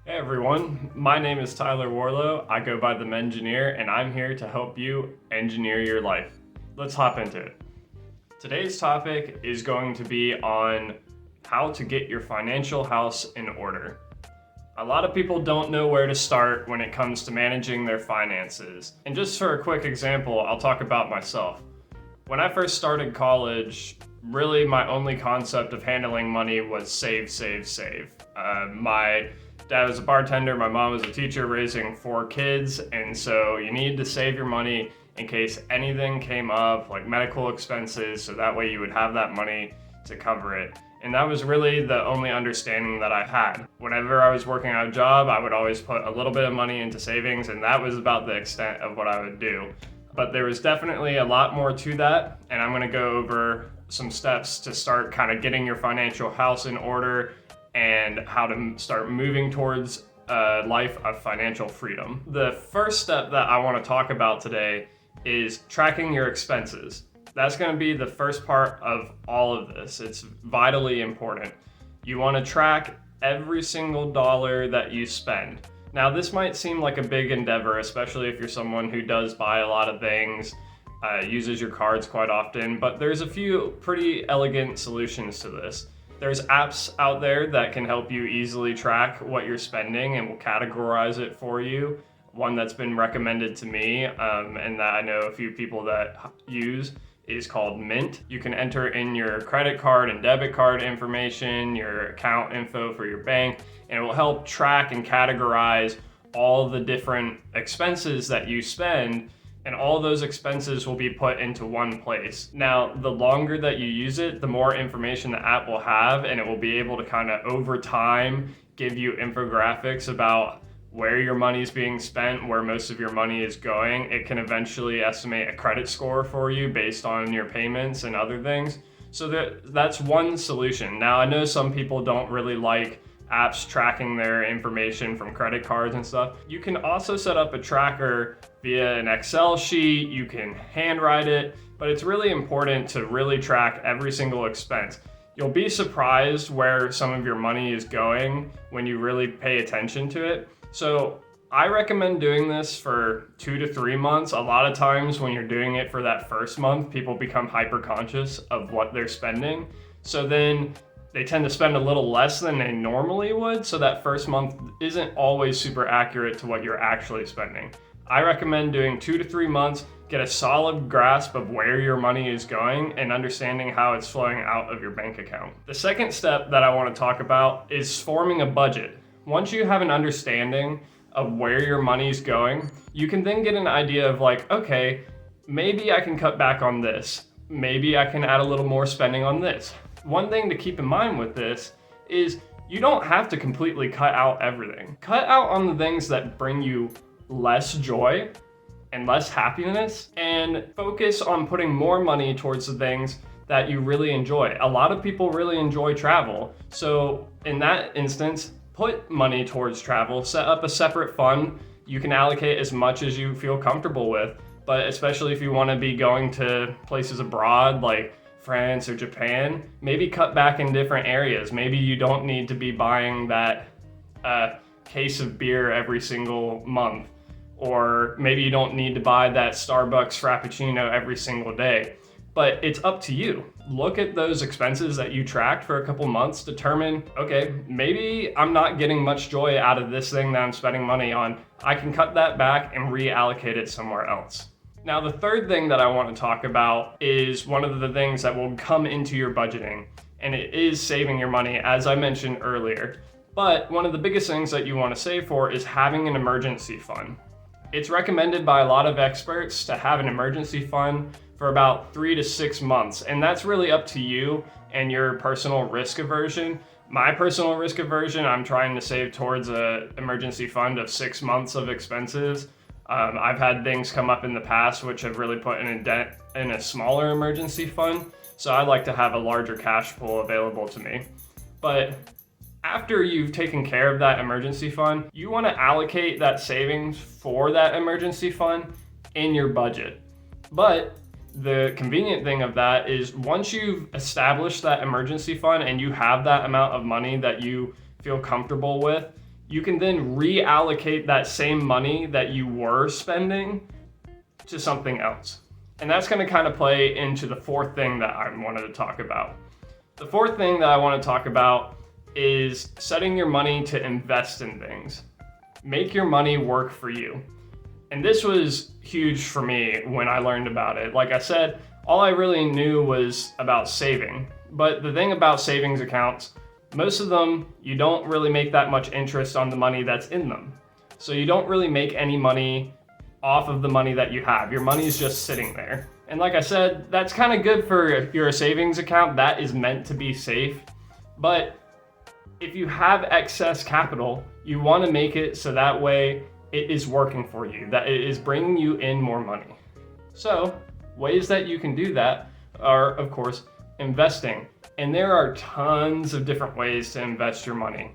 Hey everyone, my name is Tyler Warlow. I go by the Mengineer, and I'm here to help you engineer your life. Let's hop into it. Today's topic is going to be on how to get your financial house in order. A lot of people don't know where to start when it comes to managing their finances. And just for a quick example, I'll talk about myself. When I first started college, really my only concept of handling money was save, save, save. My dad was a bartender, my mom was a teacher raising 4 kids, and so you need to save your money in case anything came up, like medical expenses, so that way you would have that money to cover it. And that was really the only understanding that I had. Whenever I was working at a job, I would always put a little bit of money into savings, and that was about the extent of what I would do. But there was definitely a lot more to that, and I'm gonna go over some steps to start kind of getting your financial house in order and how to start moving towards a life of financial freedom. The first step that I want to talk about today is tracking your expenses. That's going to be the first part of all of this. It's vitally important. You want to track every single dollar that you spend. Now, this might seem like a big endeavor, especially if you're someone who does buy a lot of things, uses your cards quite often, but there's a few pretty elegant solutions to this. There's apps out there that can help you easily track what you're spending and will categorize it for you. One that's been recommended to me and that I know a few people that use is called Mint. You can enter in your credit card and debit card information, your account info for your bank, and it will help track and categorize all the different expenses that you spend, and all those expenses will be put into one place. Now, the longer that you use it, the more information the app will have, and it will be able to kind of over time give you infographics about where your money is being spent, where most of your money is going. It can eventually estimate a credit score for you based on your payments and other things. So that's one solution. Now, I know some people don't really like apps tracking their information from credit cards and stuff. You can also set up a tracker via an Excel sheet. You can handwrite it, but it's really important to really track every single expense. You'll be surprised where some of your money is going when you really pay attention to it. So I recommend doing this for 2 to 3 months. A lot of times when you're doing it for that first month, people become hyper conscious of what they're spending. So then they tend to spend a little less than they normally would. So that first month isn't always super accurate to what you're actually spending. I recommend doing 2 to 3 months, get a solid grasp of where your money is going and understanding how it's flowing out of your bank account. The second step that I want to talk about is forming a budget. Once you have an understanding of where your money is going, you can then get an idea of like, okay, maybe I can cut back on this. Maybe I can add a little more spending on this. One thing to keep in mind with this is you don't have to completely cut out everything. Cut out on the things that bring you less joy and less happiness, and focus on putting more money towards the things that you really enjoy. A lot of people really enjoy travel. So in that instance, put money towards travel, set up a separate fund. You can allocate as much as you feel comfortable with, but especially if you want to be going to places abroad like France or Japan, maybe cut back in different areas. Maybe you don't need to be buying that case of beer every single month, or maybe you don't need to buy that Starbucks Frappuccino every single day. But it's up to you. Look at those expenses that you tracked for a couple months, determine, okay, maybe I'm not getting much joy out of this thing that I'm spending money on. I can cut that back and reallocate it somewhere else. Now, the third thing that I want to talk about is one of the things that will come into your budgeting, and it is saving your money, as I mentioned earlier. But one of the biggest things that you want to save for is having an emergency fund. It's recommended by a lot of experts to have an emergency fund for about 3 to 6 months, and that's really up to you and your personal risk aversion. My personal risk aversion, I'm trying to save towards an emergency fund of 6 months of expenses. I've had things come up in the past which have really put in a dent in a smaller emergency fund, so I like to have a larger cash pool available to me. But after you've taken care of that emergency fund, you want to allocate that savings for that emergency fund in your budget. But the convenient thing of that is once you've established that emergency fund and you have that amount of money that you feel comfortable with, you can then reallocate that same money that you were spending to something else. And that's going to kind of play into the fourth thing that I wanted to talk about. The fourth thing that I want to talk about is setting your money to invest in things. Make your money work for you. And this was huge for me when I learned about it. Like I said, all I really knew was about saving. But the thing about savings accounts, most of them, you don't really make that much interest on the money that's in them. So you don't really make any money off of the money that you have. Your money's just sitting there. And like I said, that's kind of good for if you're a savings account that is meant to be safe. But if you have excess capital, you want to make it so that way it is working for you, that it is bringing you in more money. So ways that you can do that are, of course, investing. And there are tons of different ways to invest your money.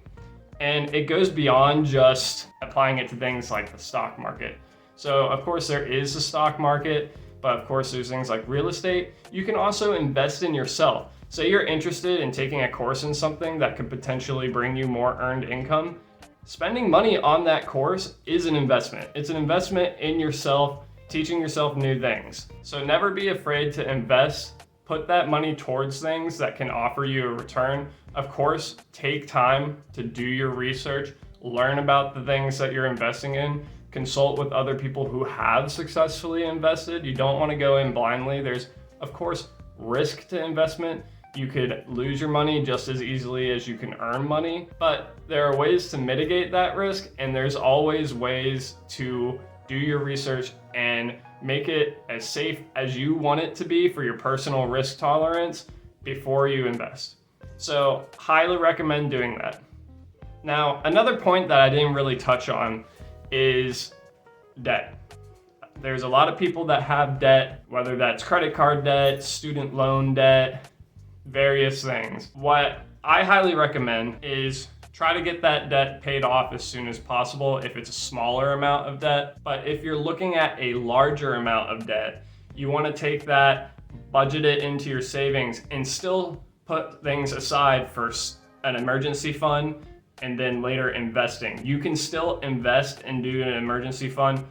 And it goes beyond just applying it to things like the stock market. So of course there is a stock market, but of course there's things like real estate. You can also invest in yourself. Say you're interested in taking a course in something that could potentially bring you more earned income. Spending money on that course is an investment. It's an investment in yourself, teaching yourself new things. So never be afraid to invest. Put that money towards things that can offer you a return. Of course, take time to do your research, learn about the things that you're investing in, consult with other people who have successfully invested. You don't want to go in blindly. There's, of course, risk to investment. You could lose your money just as easily as you can earn money, but there are ways to mitigate that risk, and there's always ways to do your research and make it as safe as you want it to be for your personal risk tolerance before you invest. So, highly recommend doing that. Now, another point that I didn't really touch on is debt. There's a lot of people that have debt, whether that's credit card debt, student loan debt, various things. What I highly recommend is try to get that debt paid off as soon as possible if it's a smaller amount of debt. But if you're looking at a larger amount of debt, you want to take that, budget it into your savings, and still put things aside for an emergency fund and then later investing. You can still invest and do an emergency fund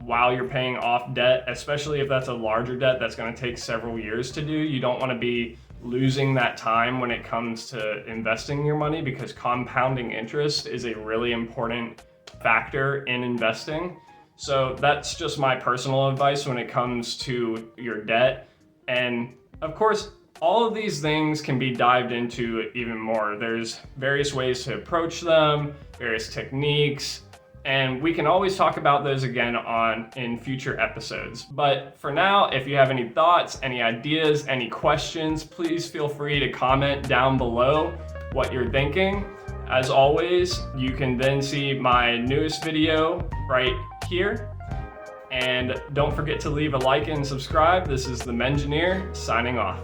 while you're paying off debt, especially if that's a larger debt that's going to take several years to do. You don't want to be losing that time when it comes to investing your money, because compounding interest is a really important factor in investing. So that's just my personal advice when it comes to your debt. And of course, all of these things can be dived into even more. There's various ways to approach them, various techniques, and we can always talk about those again in future episodes. But for now, if you have any thoughts, any ideas, any questions, please feel free to comment down below what you're thinking. As always, you can then see my newest video right here. And don't forget to leave a like and subscribe. This is the Mengineer signing off.